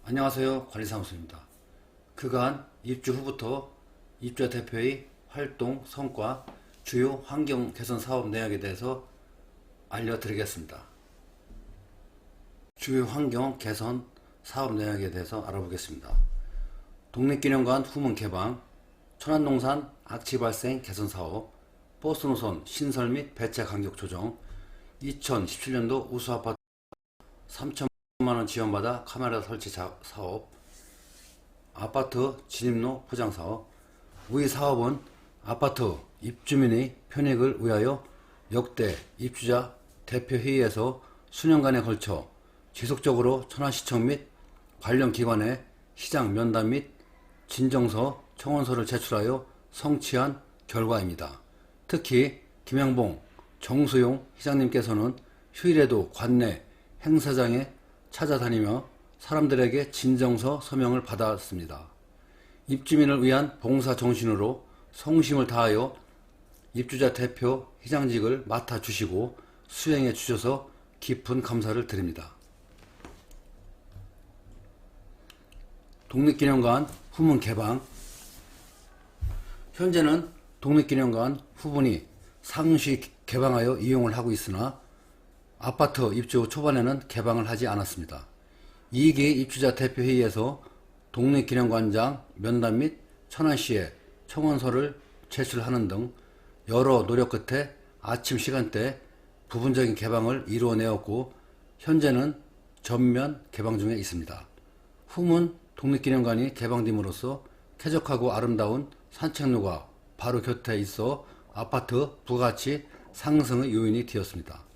안녕하세요. 관리사무소입니다. 그간 입주 후부터 입주자 대표의 활동, 성과, 주요 환경 개선 사업 내역에 대해서 알려드리겠습니다. 주요 환경 개선 사업 내역에 대해서 알아보겠습니다. 독립기념관 후문 개방, 천안농산 악취 발생 개선 사업, 버스노선 신설 및 배차 간격 조정, 2017년도 우수아파트 3천만원 지원받아 카메라 설치 사업, 아파트 진입로 포장 사업. 위 사업은 아파트 입주민의 편익을 위하여 역대 입주자 대표회의에서 수년간에 걸쳐 지속적으로 천안시청 및 관련 기관에 시장 면담 및 진정서, 청원서를 제출하여 성취한 결과입니다. 특히 김양봉 정수용 시장님께서는 휴일에도 관내 행사장에 찾아다니며 사람들에게 진정서 서명을 받았습니다. 입주민을 위한 봉사 정신으로 성심을 다하여 입주자 대표 회장직을 맡아주시고 수행해 주셔서 깊은 감사를 드립니다. 독립기념관 후문 개방. 현재는 독립기념관 후문이 상시 개방하여 이용을 하고 있으나 아파트 입주 초반에는 개방을 하지 않았습니다. 2기 입주자 대표회의에서 독립기념관장 면담 및 천안시에 청원서를 제출하는 등 여러 노력 끝에 아침 시간대 부분적인 개방을 이루어내었고 현재는 전면 개방 중에 있습니다. 후문 독립기념관이 개방됨으로써 쾌적하고 아름다운 산책로가 바로 곁에 있어 아파트 부가가치 상승의 요인이 되었습니다.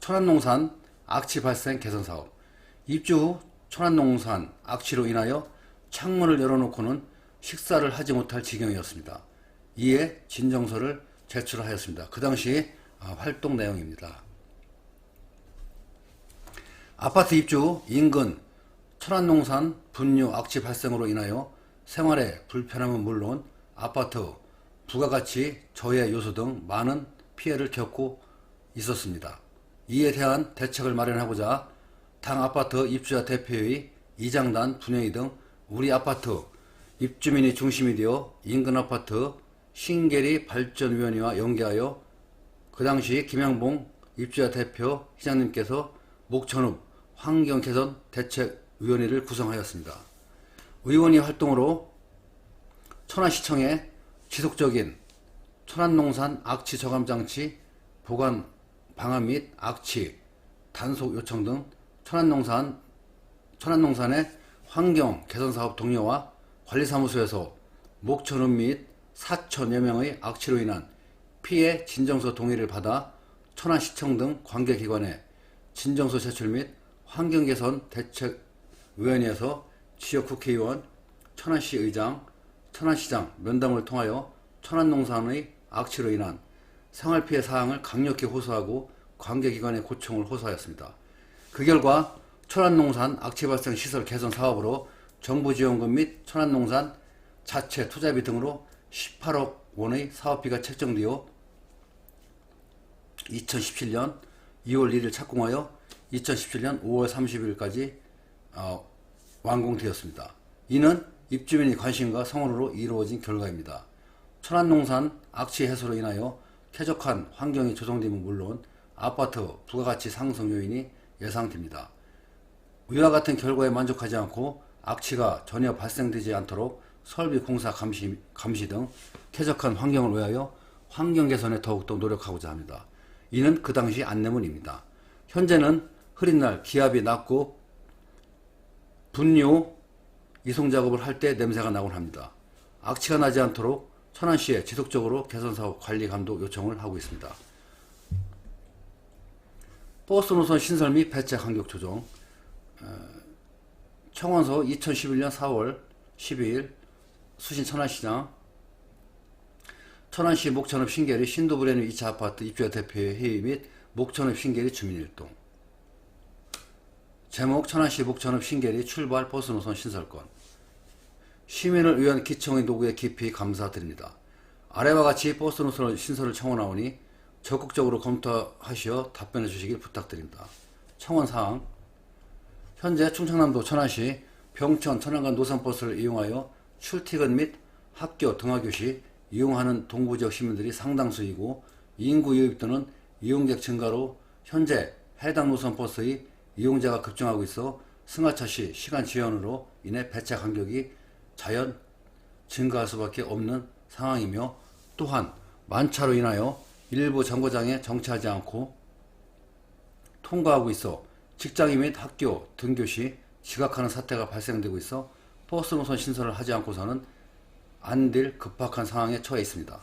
천안농산 악취 발생 개선 사업. 입주 후 천안농산 악취로 인하여 창문을 열어놓고는 식사를 하지 못할 지경이었습니다. 이에 진정서를 제출하였습니다. 그 당시 활동 내용입니다. 아파트 입주 후 인근 천안농산 분유 악취 발생으로 인하여 생활에 불편함은 물론 아파트 부가가치 저해 요소 등 많은 피해를 겪고 있었습니다. 이에 대한 대책을 마련하고자 당 아파트 입주자 대표회의, 이장단 분회의 등 우리 아파트 입주민이 중심이 되어 인근 아파트 신계리 발전위원회와 연계하여 그 당시 김양봉 입주자 대표 회장님께서 목천읍 환경개선 대책위원회를 구성하였습니다. 의원이 활동으로 천안시청에 지속적인 천안농산 악취 저감장치 보관 방안 및 악취 단속 요청 등 천안농산의 환경 개선 사업 동료와 관리사무소에서 목천읍 및 4천여 명의 악취로 인한 피해 진정서 동의를 받아 천안시청 등 관계기관에 진정서 제출 및 환경개선 대책위원회에서 지역국회의원, 천안시 의장, 천안시장 면담을 통하여 천안농산의 악취로 인한 생활피해 사항을 강력히 호소하고 관계기관에 고청을 호소하였습니다. 그 결과 천안농산 악취 발생 시설 개선 사업으로 정부 지원금 및 천안농산 자체 투자비 등으로 18억 원의 사업비가 책정되어 2017년 2월 1일 착공하여 2017년 5월 30일까지 완공되었습니다. 이는 입주민의 관심과 성원으로 이루어진 결과입니다. 천안농산 악취 해소로 인하여 쾌적한 환경이 조성되면 물론 아파트 부가가치 상승 요인이 예상됩니다. 위와 같은 결과에 만족하지 않고 악취가 전혀 발생되지 않도록 설비 공사 감시 등 쾌적한 환경을 위하여 환경 개선에 더욱더 노력하고자 합니다. 이는 그 당시 안내문입니다. 현재는 흐린 날 기압이 낮고 분유 이송 작업을 할 때 냄새가 나곤 합니다. 악취가 나지 않도록 천안시에 지속적으로 개선사업 관리 감독 요청을 하고 있습니다. 버스 노선 신설 및 배차 간격 조정. 청원서 2011년 4월 12일 수신 천안시장. 천안시 목천읍 신계리 신도브레뉴 2차 아파트 입주자 대표회 회의 및 목천읍 신계리 주민일동. 제목 천안시 목천읍 신계리 출발 버스 노선 신설권. 시민을 위한 기청의 도구에 깊이 감사드립니다. 아래와 같이 버스 노선 신설을 청원하오니 적극적으로 검토하시어 답변해 주시길 부탁드립니다. 청원사항 현재 충청남도 천안시 병천 천안간 노선버스를 이용하여 출퇴근 및 학교 등하교 시 이용하는 동부지역 시민들이 상당수이고 인구 유입 또는 이용객 증가로 현재 해당 노선버스의 이용자가 급증하고 있어 승하차 시 시간 지연으로 인해 배차 간격이 자연 증가할 수밖에 없는 상황이며, 또한 만차로 인하여 일부 정거장에 정차하지 않고 통과하고 있어 직장인 및 학교 등교 시 지각하는 사태가 발생되고 있어 버스 노선 신설을 하지 않고서는 안 될 급박한 상황에 처해 있습니다.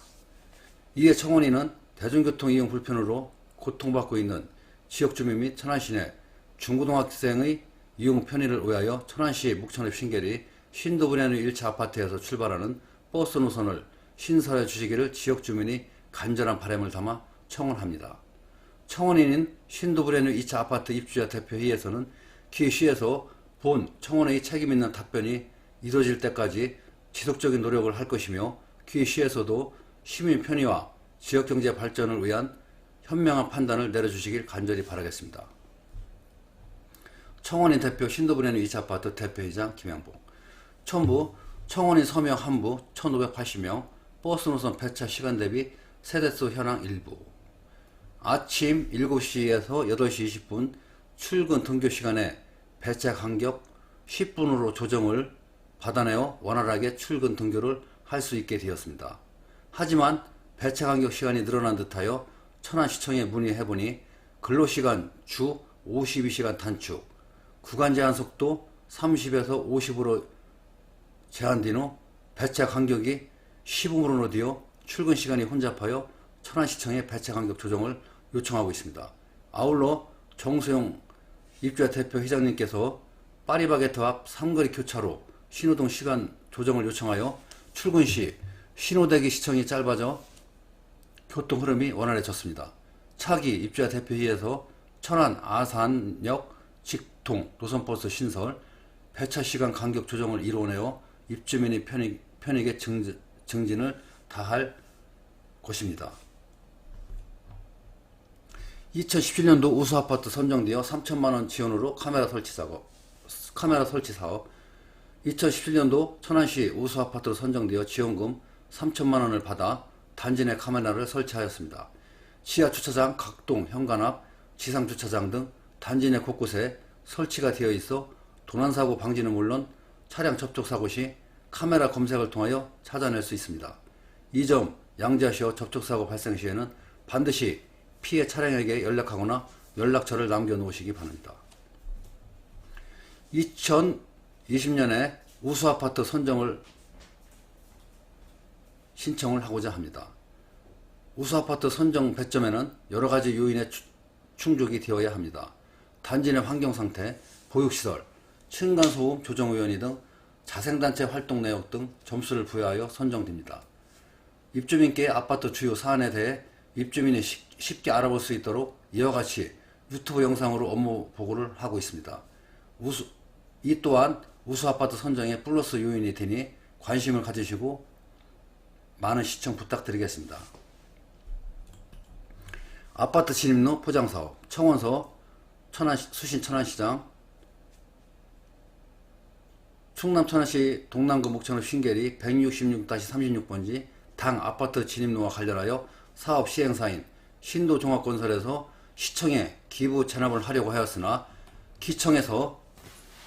이에 청원인은 대중교통 이용 불편으로 고통받고 있는 지역 주민 및 천안시 내 중고등학생의 이용 편의를 위하여 천안시 묵천읍 신계리 신도분야의 1차 아파트에서 출발하는 버스 노선을 신설해 주시기를 지역 주민이 간절한 바람을 담아 청원합니다. 청원인인 신도브레뉴 2차 아파트 입주자 대표회의에서는 기시에서 본 청원의 책임있는 답변이 이뤄질 때까지 지속적인 노력을 할 것이며, 기시에서도 시민 편의와 지역경제 발전을 위한 현명한 판단을 내려주시길 간절히 바라겠습니다. 청원인 대표 신도브레뉴 2차 아파트 대표회장 김양봉. 첨부 청원인 서명 한부 1580명, 버스 노선 배차 시간 대비 세대수 현황 일부. 아침 7시에서 8시 20분 출근 등교 시간에 배차 간격 10분으로 조정을 받아내어 원활하게 출근 등교를 할 수 있게 되었습니다. 하지만 배차 간격 시간이 늘어난 듯하여 천안시청에 문의해보니 근로시간 주 52시간 단축, 구간 제한 속도 30에서 50으로 제한된 후 배차 간격이 15분으로 되어 출근 시간이 혼잡하여 천안시청에 배차 간격 조정을 요청하고 있습니다. 아울러 정수영 입주자 대표 회장님께서 파리바게트 앞 삼거리 교차로 신호등 시간 조정을 요청하여 출근 시 신호대기 시청이 짧아져 교통 흐름이 원활해졌습니다. 차기 입주자 대표회의에서 천안 아산역 직통 노선버스 신설, 배차 시간 간격 조정을 이뤄내어 입주민의 편익에 증진을 다할 것입니다. 2017년도 우수아파트 선정되어 3천만원 지원으로 카메라 설치 사업. 2017년도 천안시 우수아파트로 선정되어 지원금 3천만원을 받아 단지 내 카메라를 설치하였습니다. 지하주차장 각동 현관 앞 지상주차장 등 단지 내 곳곳에 설치가 되어 있어 도난사고 방지는 물론 차량 접촉사고 시 카메라 검색을 통하여 찾아낼 수 있습니다. 이 점 양지하시어 접촉사고 발생 시에는 반드시 피해 차량에게 연락하거나 연락처를 남겨놓으시기 바랍니다. 2020년에 우수아파트 선정을 신청을 하고자 합니다. 우수아파트 선정 배점에는 여러가지 요인의 충족이 되어야 합니다. 단지 내 환경상태, 보육시설, 층간소음 조정위원회 등 자생단체 활동 내역 등 점수를 부여하여 선정됩니다. 입주민께 아파트 주요 사안에 대해 입주민이 쉽게 알아볼 수 있도록 이와 같이 유튜브 영상으로 업무 보고를 하고 있습니다. 이 또한 우수아파트 선정에 플러스 요인이 되니 관심을 가지시고 많은 시청 부탁드리겠습니다. 아파트 진입로 포장사업, 청원서 수신 천안시장, 충남 천안시 동남구 묵천읍 신계리 166-36번지 당 아파트 진입로와 관련하여 사업 시행사인 신도종합건설에서 시청에 기부 체납을 하려고 하였으나 기청에서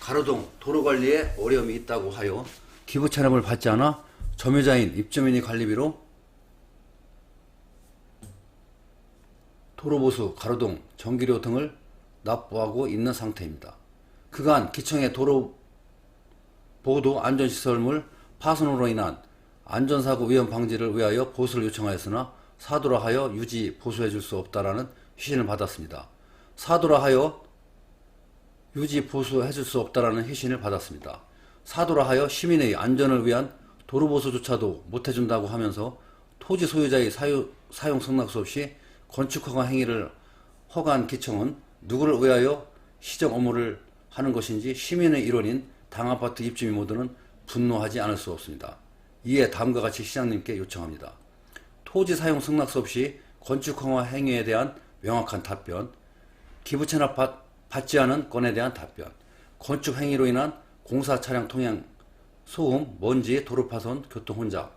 가로등 도로관리에 어려움이 있다고 하여 기부 체납을 받지 않아 점유자인 입주민이 관리비로 도로보수, 가로등, 전기료 등을 납부하고 있는 상태입니다. 그간 기청의 도로 보도 안전시설물 파손으로 인한 안전사고 위험 방지를 위하여 보수를 요청하였으나 사도라 하여 유지 보수해 줄 수 없다라는 회신을 받았습니다. 사도라 하여 유지 보수해 줄 수 없다라는 회신을 받았습니다. 사도라 하여 시민의 안전을 위한 도로보수조차도 못해준다고 하면서 토지 소유자의 사용 승낙수 없이 건축허가 행위를 허가한 기청은 누구를 위하여 시정 업무를 하는 것인지 시민의 일원인 당아파트 입주민 모두는 분노하지 않을 수 없습니다. 이에 다음과 같이 시장님께 요청합니다. 토지 사용 승낙수 없이 건축허가 행위에 대한 명확한 답변, 기부 체납 받지 않은 건에 대한 답변, 건축 행위로 인한 공사 차량 통행, 소음, 먼지, 도로 파손, 교통 혼잡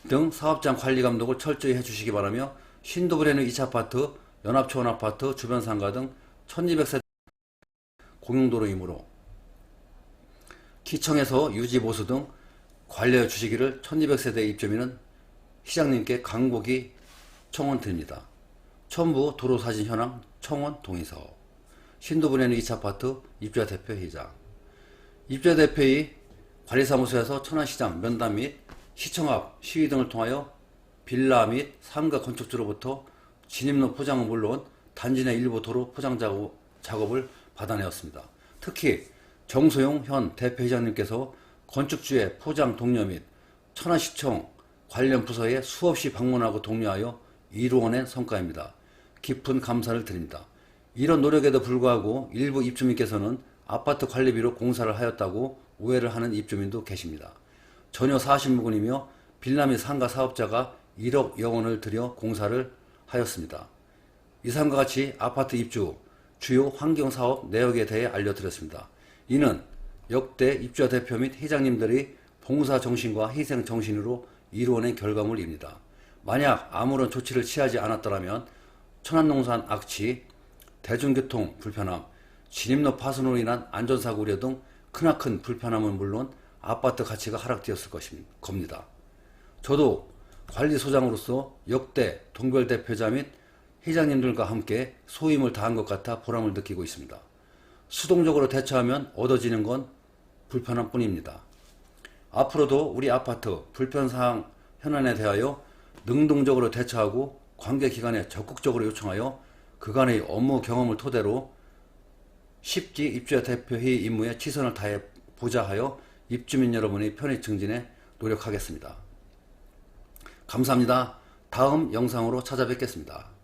등 사업장 관리 감독을 철저히 해주시기 바라며 신도브레는 2차 아파트, 연합초원 아파트, 주변 상가 등 1200세대 공용도로이므로 기청에서 유지 보수 등 관리하여 주시기를 1200세대 입주민은 시장님께 간곡히 청원드립니다. 첨부 도로사진 현황 청원 동의사업 신도브레는 2차 아파트 입주자 대표 회장 입주자 대표의 관리사무소에서 천안시장 면담 및 시청 앞 시위 등을 통하여 빌라 및 상가 건축주로부터 진입로 포장은 물론 단지 내 일부 도로 포장 작업을 받아내었습니다. 특히 정소용 현 대표회장님께서 건축주의 포장 독려 및 천안시청 관련 부서에 수없이 방문하고 독려하여 이루어낸 성과입니다. 깊은 감사를 드립니다. 이런 노력에도 불구하고 일부 입주민께서는 아파트 관리비로 공사를 하였다고 오해를 하는 입주민도 계십니다. 전혀 사실무근이며 빌라 및 상가 사업자가 1억여 원을 들여 공사를 하였습니다. 이상과 같이 아파트 입주 주요 환경사업 내역에 대해 알려드렸습니다. 이는 역대 입주자 대표 및 회장님들의 봉사정신과 희생정신으로 이루어낸 결과물입니다. 만약 아무런 조치를 취하지 않았더라면 천안농산 악취, 대중교통 불편함, 진입로 파손으로 인한 안전사고 우려 등 크나큰 불편함은 물론 아파트 가치가 하락되었을 겁니다. 저도 관리소장으로서 역대 동별 대표자 및 회장님들과 함께 소임을 다한 것 같아 보람을 느끼고 있습니다. 수동적으로 대처하면 얻어지는 건 불편함 뿐입니다. 앞으로도 우리 아파트 불편사항 현안에 대하여 능동적으로 대처하고 관계기관에 적극적으로 요청하여 그간의 업무 경험을 토대로 10기 입주자 대표회의 임무에 최선을 다해 보좌하여 입주민 여러분의 편의 증진에 노력하겠습니다. 감사합니다. 다음 영상으로 찾아뵙겠습니다.